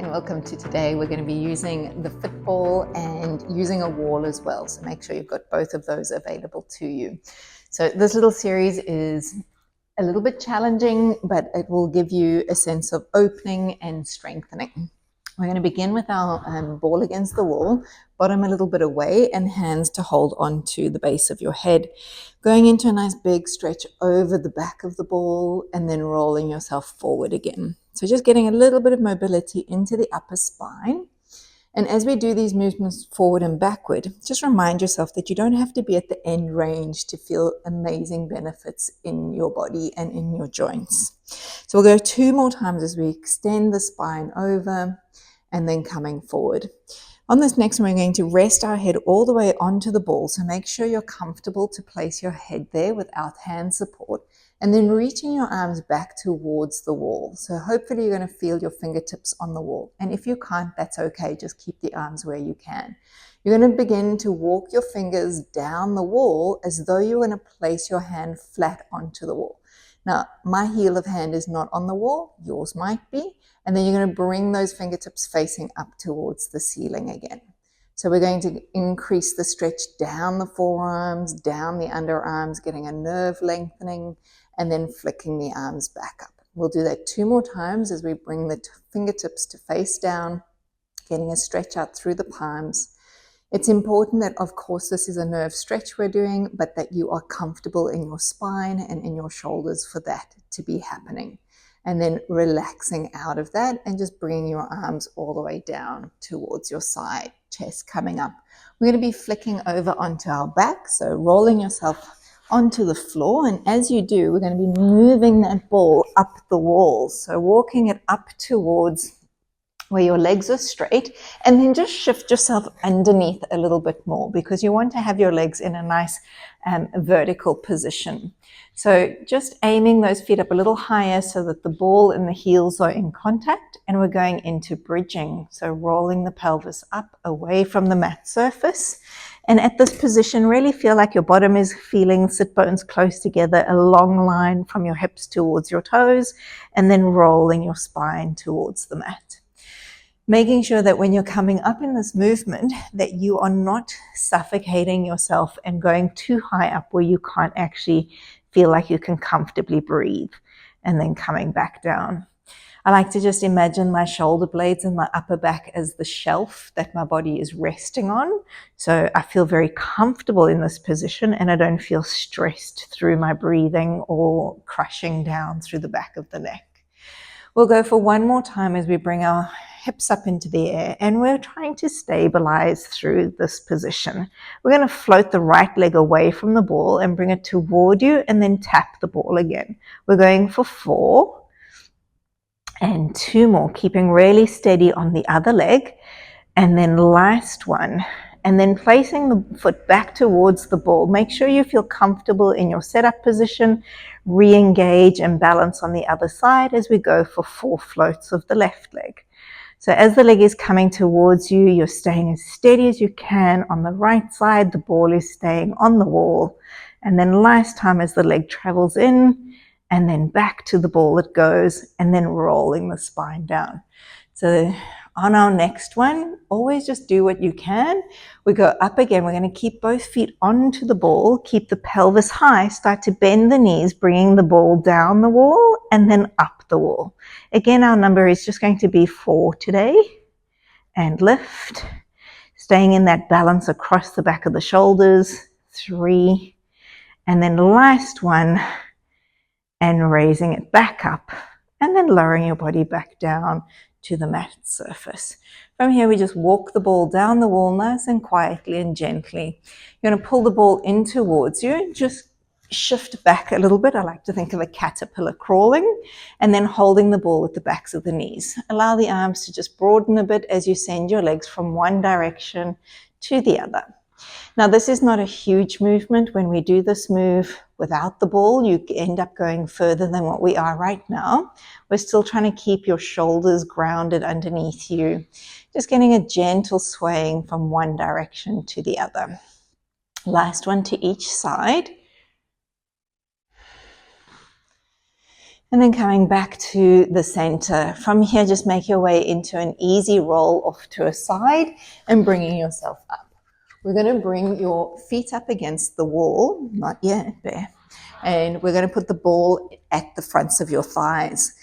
and welcome to today. We're going to be using the fit ball and using a wall as well. So make sure you've got both of those available to you. So this little series is a little bit challenging, but it will give you a sense of opening and strengthening. We're going to begin with our ball against the wall, bottom a little bit away and hands to hold onto the base of your head. Going into a nice big stretch over the back of the ball and then rolling yourself forward again. So just getting a little bit of mobility into the upper spine. And as we do these movements forward and backward, just remind yourself that you don't have to be at the end range to feel amazing benefits in your body and in your joints. So we'll go 2 more times as we extend the spine over and then coming forward. On this next one, we're going to rest our head all the way onto the ball. So make sure you're comfortable to place your head there without hand support. And then reaching your arms back towards the wall. So hopefully you're going to feel your fingertips on the wall. And if you can't, that's okay. Just keep the arms where you can. You're going to begin to walk your fingers down the wall as though you're going to place your hand flat onto the wall. Now, my heel of hand is not on the wall. Yours might be. And then you're going to bring those fingertips facing up towards the ceiling again. So we're going to increase the stretch down the forearms, down the underarms, getting a nerve lengthening, and then flicking the arms back up. We'll do that 2 more times as we bring the fingertips to face down, getting a stretch out through the palms. It's important that, of course, this is a nerve stretch we're doing, but that you are comfortable in your spine and in your shoulders for that to be happening. And then relaxing out of that and just bringing your arms all the way down towards your side, chest coming up. We're going to be flicking over onto our back, so rolling yourself onto the floor, and as you do, we're going to be moving that ball up the wall, so walking it up towards where your legs are straight, and then just shift yourself underneath a little bit more because you want to have your legs in a nice vertical position. So just aiming those feet up a little higher so that the ball and the heels are in contact, and we're going into bridging, so rolling the pelvis up away from the mat surface. And at this position, really feel like your bottom is feeling sit bones close together, a long line from your hips towards your toes, and then rolling your spine towards the mat. Making sure that when you're coming up in this movement, that you are not suffocating yourself and going too high up where you can't actually feel like you can comfortably breathe, and then coming back down. I like to just imagine my shoulder blades and my upper back as the shelf that my body is resting on. So I feel very comfortable in this position and I don't feel stressed through my breathing or crushing down through the back of the neck. We'll go for 1 more time as we bring our hips up into the air, and we're trying to stabilize through this position. We're going to float the right leg away from the ball and bring it toward you and then tap the ball again. We're going for 4 and 2 more, keeping really steady on the other leg, and then last one. And then placing the foot back towards the ball. Make sure you feel comfortable in your setup position. Re-engage and balance on the other side as we go for 4 floats of the left leg. So as the leg is coming towards you, you're staying as steady as you can on the right side. The ball is staying on the wall. And then last time as the leg travels in and then back to the ball it goes, and then rolling the spine down. So on our next one, always just do what you can. We go up again. We're going to keep both feet onto the ball, keep the pelvis high, start to bend the knees, bringing the ball down the wall and then up the wall. Again, our number is just going to be 4 today, and lift, staying in that balance across the back of the shoulders, 3, and then last one, and raising it back up, and then lowering your body back down to the mat surface. From here, we just walk the ball down the wall nice and quietly and gently. You're going to pull the ball in towards you, just shift back a little bit. I like to think of a caterpillar crawling, and then holding the ball with the backs of the knees. Allow the arms to just broaden a bit as you send your legs from one direction to the other. Now, this is not a huge movement. When we do this move without the ball, you end up going further than what we are right now. We're still trying to keep your shoulders grounded underneath you, just getting a gentle swaying from one direction to the other. Last one to each side. And then coming back to the center. From here, just make your way into an easy roll off to a side and bringing yourself up. We're going to bring your feet up against the wall, not yet there. And we're going to put the ball at the fronts of your thighs.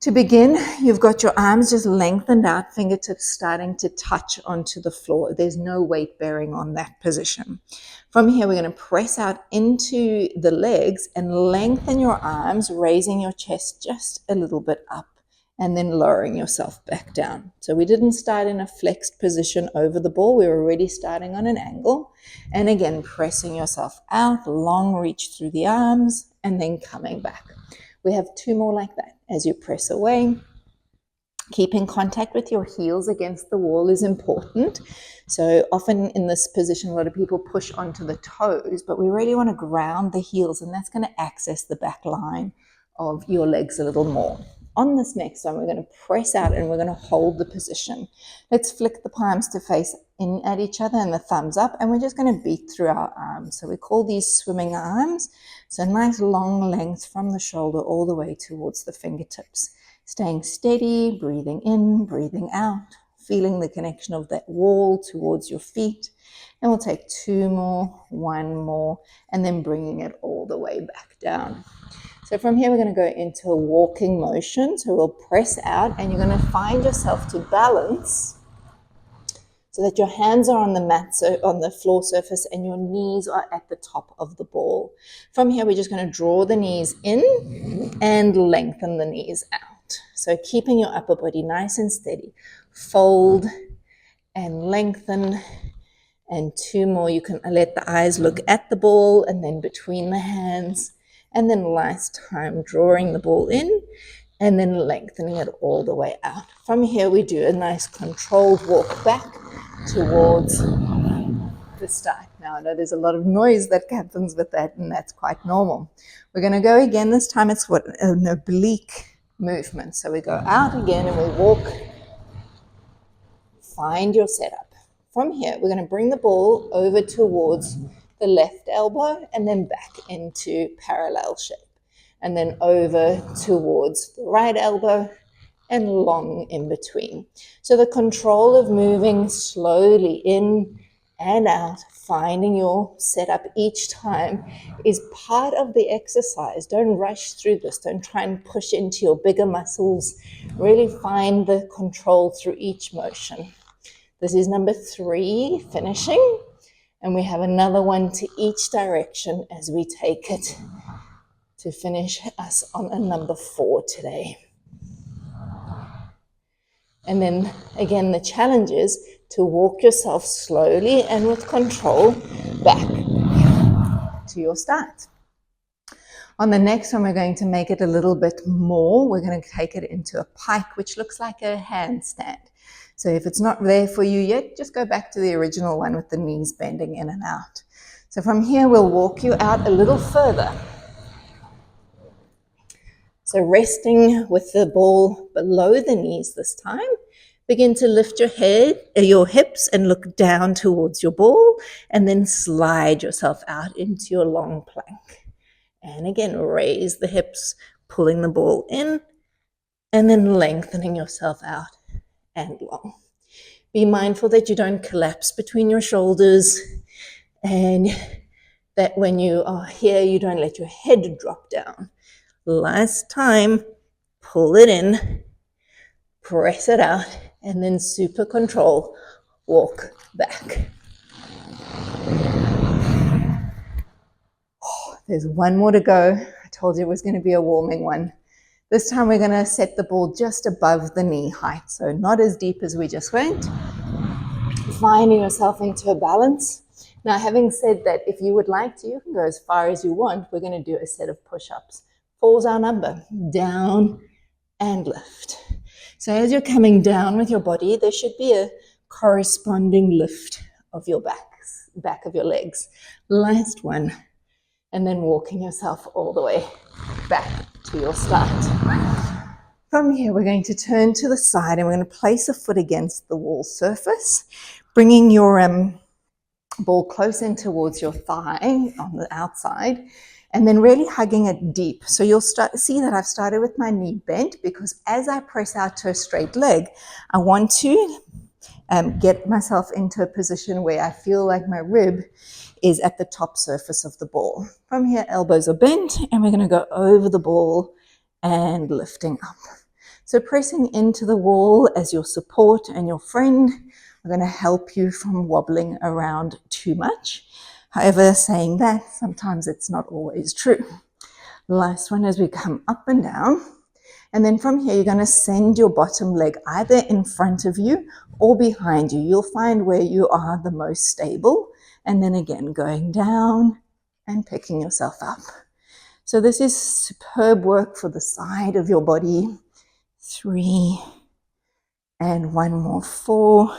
To begin, you've got your arms just lengthened out, fingertips starting to touch onto the floor. There's no weight bearing on that position. From here, we're going to press out into the legs and lengthen your arms, raising your chest just a little bit up and then lowering yourself back down. So we didn't start in a flexed position over the ball. We were already starting on an angle. And again, pressing yourself out, long reach through the arms, and then coming back. We have 2 more like that. As you press away, keeping contact with your heels against the wall is important. So often in this position, a lot of people push onto the toes, but we really want to ground the heels, and that's going to access the back line of your legs a little more. On this next one, we're going to press out and we're going to hold the position. Let's flick the palms to face in at each other and the thumbs up, and we're just going to beat through our arms. So we call these swimming arms. So nice long length from the shoulder all the way towards the fingertips. Staying steady, breathing in, breathing out, feeling the connection of that wall towards your feet. And we'll take 2 more, 1 more, and then bringing it all the way back down. So from here, we're going to go into a walking motion. So we'll press out and you're going to find yourself to balance so that your hands are on the mat, so on the floor surface, and your knees are at the top of the ball. From here, we're just going to draw the knees in and lengthen the knees out. So keeping your upper body nice and steady. Fold and lengthen. And 2 more. You can let the eyes look at the ball and then between the hands. And then last time, drawing the ball in and then lengthening it all the way out. From here, we do a nice controlled walk back towards the start. Now, I know there's a lot of noise that happens with that, and that's quite normal. We're going to go again. This time it's an oblique movement. So we go out again and we walk. Find your setup. From here, we're going to bring the ball over towards the left elbow and then back into parallel shape. And then over towards the right elbow and long in between. So the control of moving slowly in and out, finding your setup each time is part of the exercise. Don't rush through this. Don't try and push into your bigger muscles. Really find the control through each motion. This is number 3, finishing. And we have another one to each direction as we take it to finish us on a number 4 today. And then again, the challenge is to walk yourself slowly and with control back to your start. On the next one, we're going to make it a little bit more. We're going to take it into a pike, which looks like a handstand. So if it's not there for you yet, just go back to the original one with the knees bending in and out. So from here, we'll walk you out a little further. So resting with the ball below the knees this time. Begin to lift your head, your hips, and look down towards your ball, and then slide yourself out into your long plank. And again, raise the hips, pulling the ball in, and then lengthening yourself out and long. Be mindful that you don't collapse between your shoulders, and that when you are here, you don't let your head drop down. Last time, pull it in, press it out, and then super control, walk back. There's 1 more to go. I told you it was going to be a warming one. This time we're going to set the ball just above the knee height, so not as deep as we just went. Finding yourself into a balance. Now, having said that, if you would like to, you can go as far as you want. We're going to do a set of push-ups. 4's our number. Down and lift. So as you're coming down with your body, there should be a corresponding lift of your back of your legs. Last one. And then walking yourself all the way back to your start. From here, we're going to turn to the side and we're going to place a foot against the wall surface, bringing your ball close in towards your thigh on the outside. And then really hugging it deep. So you'll see that I've started with my knee bent, because as I press out to a straight leg, I want to get myself into a position where I feel like my rib is at the top surface of the ball. From here, elbows are bent, and we're going to go over the ball and lifting up. So pressing into the wall as your support and your friend are going to help you from wobbling around too much. However, saying that, sometimes it's not always true. Last one as we come up and down. And then from here, you're going to send your bottom leg either in front of you or behind you. You'll find where you are the most stable. And then again, going down and picking yourself up. So this is superb work for the side of your body. 3, and one more, 4,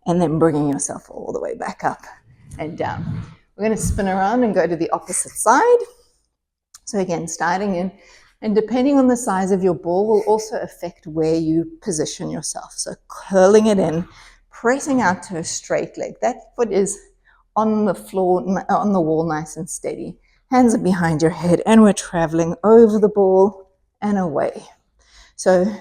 and then bringing yourself all the way back up and down. We're going to spin around and go to the opposite side. So again, starting in, and depending on the size of your ball will also affect where you position yourself. So curling it in, pressing out to a straight leg. That foot is on the floor, on the wall, nice and steady. Hands are behind your head, and we're traveling over the ball and away. So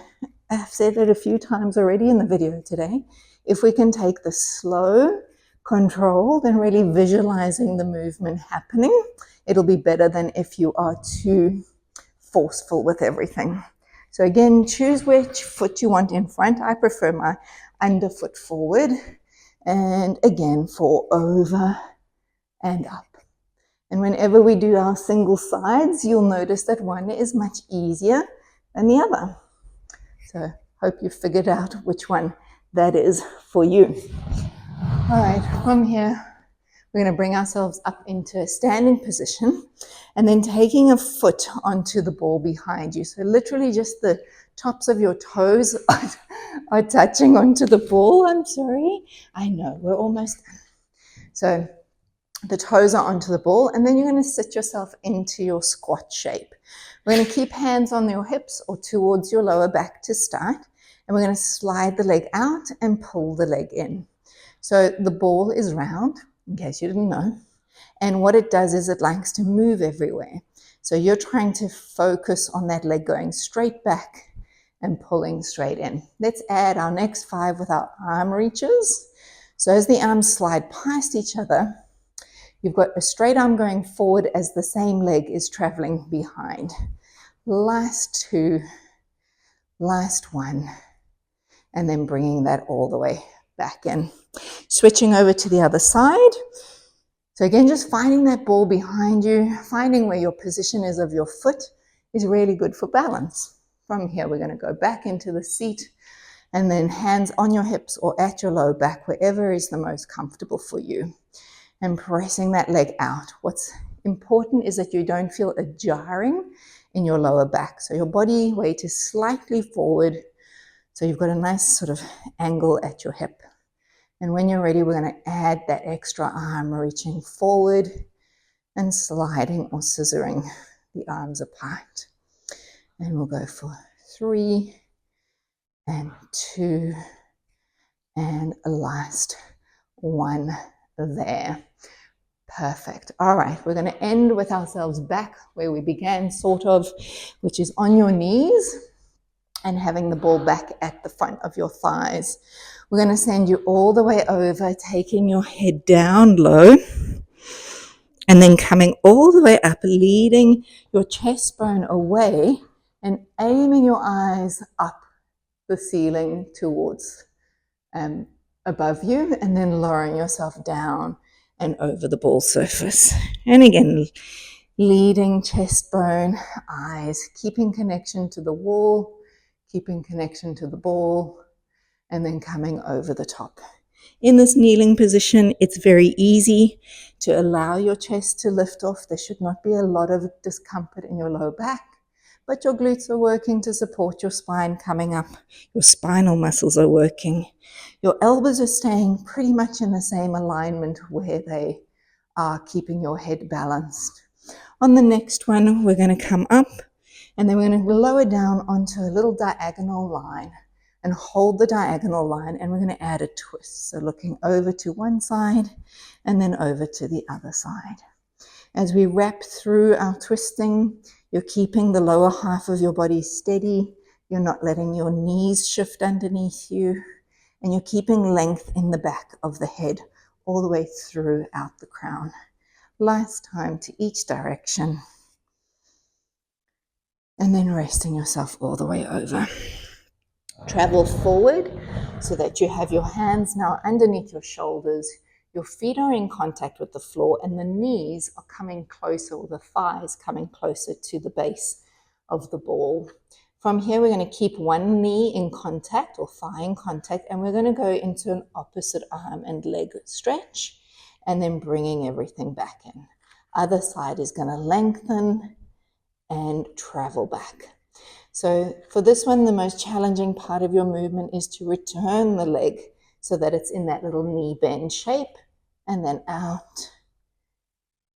I've said it a few times already in the video today. If we can take the slow, controlled, and really visualizing the movement happening, it'll be better than if you are too forceful with everything. So again, choose which foot you want in front. I prefer my underfoot forward. And again, for over and up. And whenever we do our single sides, you'll notice that one is much easier than the other. So hope you figured out which one that is for you. All right, from here, we're going to bring ourselves up into a standing position, and then taking a foot onto the ball behind you. So literally just the tops of your toes are touching onto the ball. I'm sorry. I know, we're almost done. So the toes are onto the ball, and then you're going to sit yourself into your squat shape. We're going to keep hands on your hips or towards your lower back to start, and we're going to slide the leg out and pull the leg in. So the ball is round, in case you didn't know, and what it does is it likes to move everywhere. So you're trying to focus on that leg going straight back and pulling straight in. Let's add our next 5 with our arm reaches. So as the arms slide past each other, you've got a straight arm going forward as the same leg is traveling behind. Last 2, last 1, and then bringing that all the way back in. Switching over to the other side. So again, just finding that ball behind you, finding where your position is of your foot is really good for balance. From here, we're going to go back into the seat, and then hands on your hips or at your low back, wherever is the most comfortable for you. And pressing that leg out. What's important is that you don't feel a jarring in your lower back. So your body weight is slightly forward. So you've got a nice sort of angle at your hip. And when you're ready, we're going to add that extra arm, reaching forward and sliding or scissoring the arms apart. And we'll go for 3 and 2 and last 1 there. Perfect. All right, we're going to end with ourselves back where we began, sort of, which is on your knees and having the ball back at the front of your thighs. We're going to send you all the way over, taking your head down low, and then coming all the way up, leading your chest bone away and aiming your eyes up the ceiling towards above you, and then lowering yourself down and over the ball surface. And again, leading chest bone, eyes, keeping connection to the wall, keeping connection to the ball, and then coming over the top. In this kneeling position, it's very easy to allow your chest to lift off. There should not be a lot of discomfort in your low back, but your glutes are working to support your spine coming up. Your spinal muscles are working. Your elbows are staying pretty much in the same alignment where they are, keeping your head balanced. On the next one, we're going to come up, and then we're going to lower down onto a little diagonal line and hold the diagonal line, and we're going to add a twist. So looking over to one side and then over to the other side. As we wrap through our twisting, you're keeping the lower half of your body steady. You're not letting your knees shift underneath you. And you're keeping length in the back of the head all the way throughout the crown. Last time to each direction. And then resting yourself all the way over. Travel forward so that you have your hands now underneath your shoulders. Your feet are in contact with the floor and the knees are coming closer, or the thighs coming closer to the base of the ball. From here, we're going to keep one knee in contact or thigh in contact, and we're going to go into an opposite arm and leg stretch, and then bringing everything back in. Other side is going to lengthen and travel back. So for this one, the most challenging part of your movement is to return the leg so that it's in that little knee bend shape, and then out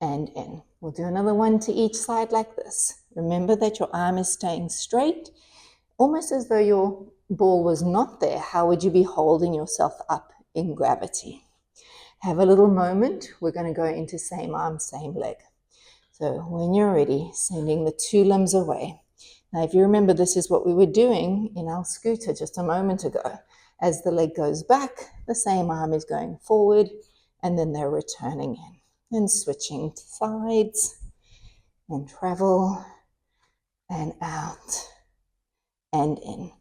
and in. We'll do another one to each side like this. Remember that your arm is staying straight, almost as though your ball was not there. How would you be holding yourself up in gravity? Have a little moment. We're going to go into same arm, same leg. So when you're ready, sending the two limbs away. Now, if you remember, this is what we were doing in our scooter just a moment ago. As the leg goes back, the same arm is going forward, and then they're returning in and switching to sides and travel and out and in.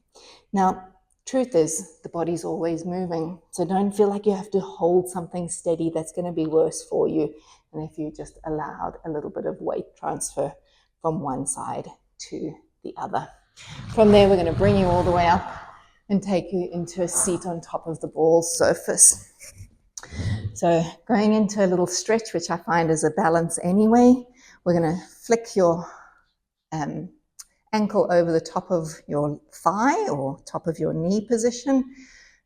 Now, truth is, the body's always moving, so don't feel like you have to hold something steady. That's going to be worse for you than if you just allowed a little bit of weight transfer from one side to the other. From there, we're going to bring you all the way up and take you into a seat on top of the ball surface. So going into a little stretch, which I find is a balance anyway. We're going to flick your ankle over the top of your thigh or top of your knee position,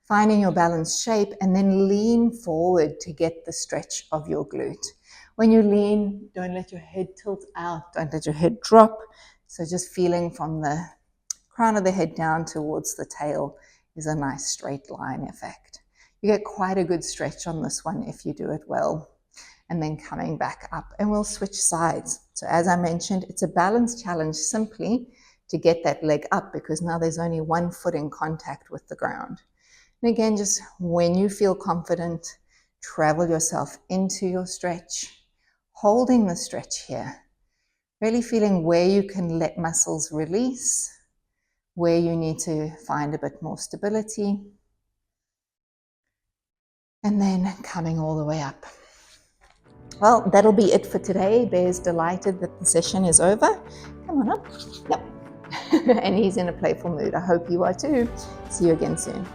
finding your balanced shape, and then lean forward to get the stretch of your glute. When you lean, don't let your head tilt out, don't let your head drop. So just feeling from the crown of the head down towards the tail is a nice straight line effect. You get quite a good stretch on this one if you do it well. And then coming back up, and we'll switch sides. So as I mentioned, it's a balance challenge simply to get that leg up, because now there's only one foot in contact with the ground. And again, just when you feel confident, travel yourself into your stretch, holding the stretch here. Really feeling where you can let muscles release, where you need to find a bit more stability. And then coming all the way up. Well, that'll be it for today. Bear's delighted that the session is over. Come on up. Yep. And he's in a playful mood. I hope you are too. See you again soon.